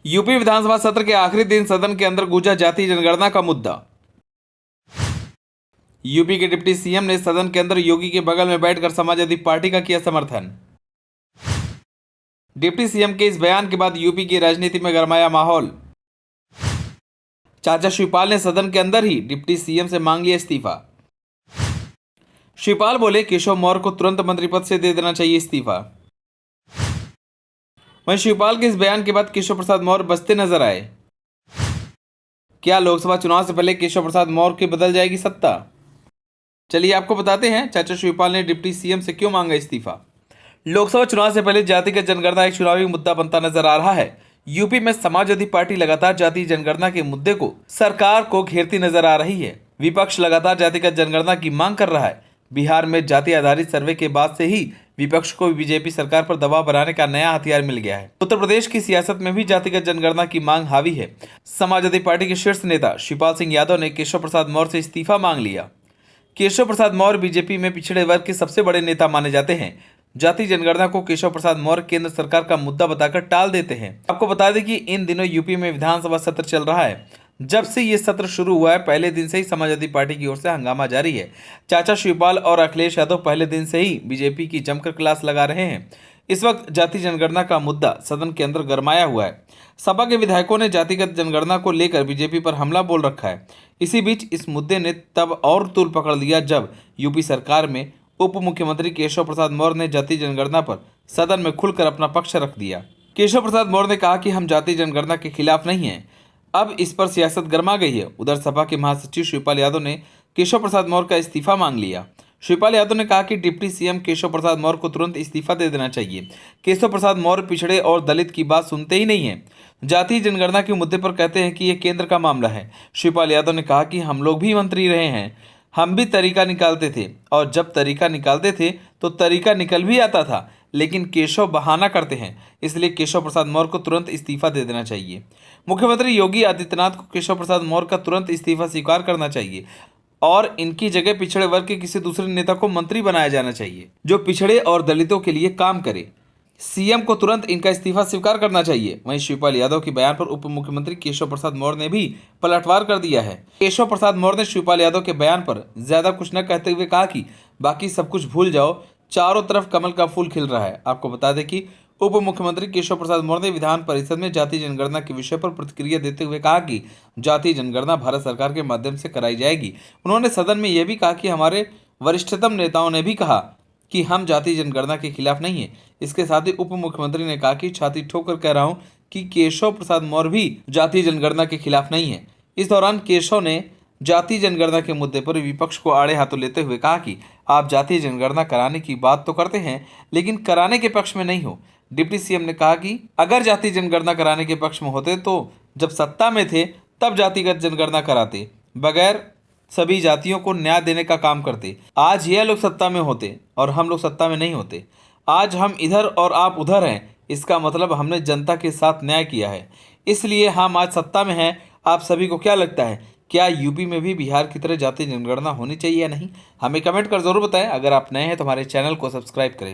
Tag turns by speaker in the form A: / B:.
A: UP विधानसभा सत्र के आखिरी दिन सदन के अंदर गूंजा जाति जनगणना का मुद्दा। यूपी के डिप्टी सीएम ने सदन के अंदर योगी के बगल में बैठकर समाजवादी पार्टी का किया समर्थन। डिप्टी सीएम के इस बयान के बाद यूपी की राजनीति में गरमाया माहौल। चाचा शिवपाल ने सदन के अंदर ही डिप्टी सीएम से मांग लिया इस्तीफा। शिवपाल बोले केशव मौर्य को तुरंत मंत्री पद से दे देना चाहिए इस्तीफा। वहीं शिवपाल के इस बयान के बाद केशव प्रसाद मौर्य बचते नजर आए। क्या लोकसभा चुनाव से पहले केशव प्रसाद मौर्य की बदल जाएगी सत्ता? चलिए आपको बताते हैं चाचा शिवपाल ने डिप्टी सीएम से क्यों मांगा इस्तीफा। लोकसभा चुनाव से पहले जातिगत जनगणना एक चुनावी मुद्दा बनता नजर आ रहा है। यूपी में समाजवादी पार्टी लगातार जाति जनगणना के मुद्दे को सरकार को घेरती नजर आ रही है। विपक्ष लगातार जातिगत जनगणना की मांग कर रहा है। बिहार में जाति आधारित सर्वे के बाद से ही विपक्ष को बीजेपी सरकार पर दबाव बनाने का नया हथियार मिल गया है। उत्तर प्रदेश की सियासत में भी जातिगत जनगणना की मांग हावी है। समाजवादी पार्टी के शीर्ष नेता शिवपाल सिंह यादव ने केशव प्रसाद मौर्य से इस्तीफा मांग लिया। केशव प्रसाद मौर्य बीजेपी में पिछड़े वर्ग के सबसे बड़े नेता माने जाते हैं। जाति जनगणना को केशव प्रसाद मौर्य केंद्र सरकार का मुद्दा बताकर टाल देते हैं। आपको बता दें कि इन दिनों यूपी में विधानसभा सत्र चल रहा है। जब से ये सत्र शुरू हुआ है पहले दिन से ही समाजवादी पार्टी की ओर से हंगामा जारी है। चाचा शिवपाल और अखिलेश यादव पहले दिन से ही बीजेपी की जमकर क्लास लगा रहे हैं। इस वक्त जाति जनगणना का मुद्दा सदन के अंदर गरमाया हुआ है। सपा के विधायकों ने जातिगत जनगणना को लेकर बीजेपी पर हमला बोल रखा है। इसी बीच इस मुद्दे ने तब और तूल पकड़ लिया जब यूपी सरकार में उप मुख्यमंत्री केशव प्रसाद मौर्य ने जाति जनगणना पर सदन में खुलकर अपना पक्ष रख दिया। केशव प्रसाद मौर्य ने कहा कि हम जाति जनगणना के खिलाफ नहीं हैं। अब इस पर सियासत गर्मा गई है। उधर सपा के महासचिव शिवपाल यादव ने केशव प्रसाद मौर्य का इस्तीफा मांग लिया। शिवपाल यादव ने कहा कि डिप्टी सीएम केशव प्रसाद मौर्य को तुरंत इस्तीफा दे देना चाहिए। केशव प्रसाद मौर्य पिछड़े और दलित की बात सुनते ही नहीं है। जाति जनगणना के मुद्दे पर कहते हैं कि यह केंद्र का मामला है। शिवपाल यादव ने कहा कि हम लोग भी मंत्री रहे हैं, हम भी तरीका निकालते थे और जब तरीका निकालते थे तो तरीका निकल भी आता था, लेकिन केशव बहाना करते हैं, इसलिए केशव प्रसाद मौर्य को तुरंत इस्तीफा दे देना चाहिए। मुख्यमंत्री योगी आदित्यनाथ को केशव प्रसाद मौर्य का तुरंत इस्तीफा स्वीकार करना चाहिए और इनकी जगह पिछड़े वर्ग के किसी दूसरे नेता को मंत्री बनाया जाना चाहिए जो पिछड़े और दलितों के लिए काम करे। सीएम को तुरंत इनका इस्तीफा स्वीकार करना चाहिए। वहीं शिवपाल यादव के बयान पर उप मुख्यमंत्री केशव प्रसाद मौर्य ने भी पलटवार कर दिया है। केशव प्रसाद मौर्य ने शिवपाल यादव के बयान पर ज्यादा कुछ न कहते हुए कहा कि बाकी सब कुछ भूल जाओ, चारों तरफ कमल का फूल खिल रहा है। आपको बता दें कि उप मुख्यमंत्री केशव प्रसाद मौर्य ने विधान परिषद में जाति जनगणना के विषय पर प्रतिक्रिया देते हुए कहा कि जाति जनगणना भारत सरकार के माध्यम से कराई जाएगी। उन्होंने सदन में यह भी कहा कि हमारे वरिष्ठतम नेताओं ने भी कहा कि हम जाति जनगणना के खिलाफ नहीं है। इसके साथ ही उप मुख्यमंत्री ने कहा कि छाती ठोकर कह रहा हूं कि केशव प्रसाद मौर्य भी जाति जनगणना के खिलाफ नहीं है। इस दौरान केशव ने जाति जनगणना के मुद्दे पर विपक्ष को आड़े हाथों लेते हुए कहा कि आप जाति जनगणना कराने की बात तो करते हैं लेकिन कराने के पक्ष में नहीं हो। डिप्टी सीएम ने कहा कि अगर जाति जनगणना कराने के पक्ष में होते तो जब सत्ता में थे तब जातिगत जनगणना कराते, बगैर सभी जातियों को न्याय देने का काम करते। आज यह लोग सत्ता में होते और हम लोग सत्ता में नहीं होते। आज हम इधर और आप उधर हैं, इसका मतलब हमने जनता के साथ न्याय किया है, इसलिए हम आज सत्ता में हैं। आप सभी को क्या लगता है, क्या यूपी में भी बिहार की तरह जाति जनगणना होनी चाहिए या नहीं? हमें कमेंट कर जरूर बताएं। अगर आप नए हैं तो हमारे चैनल को सब्सक्राइब करें।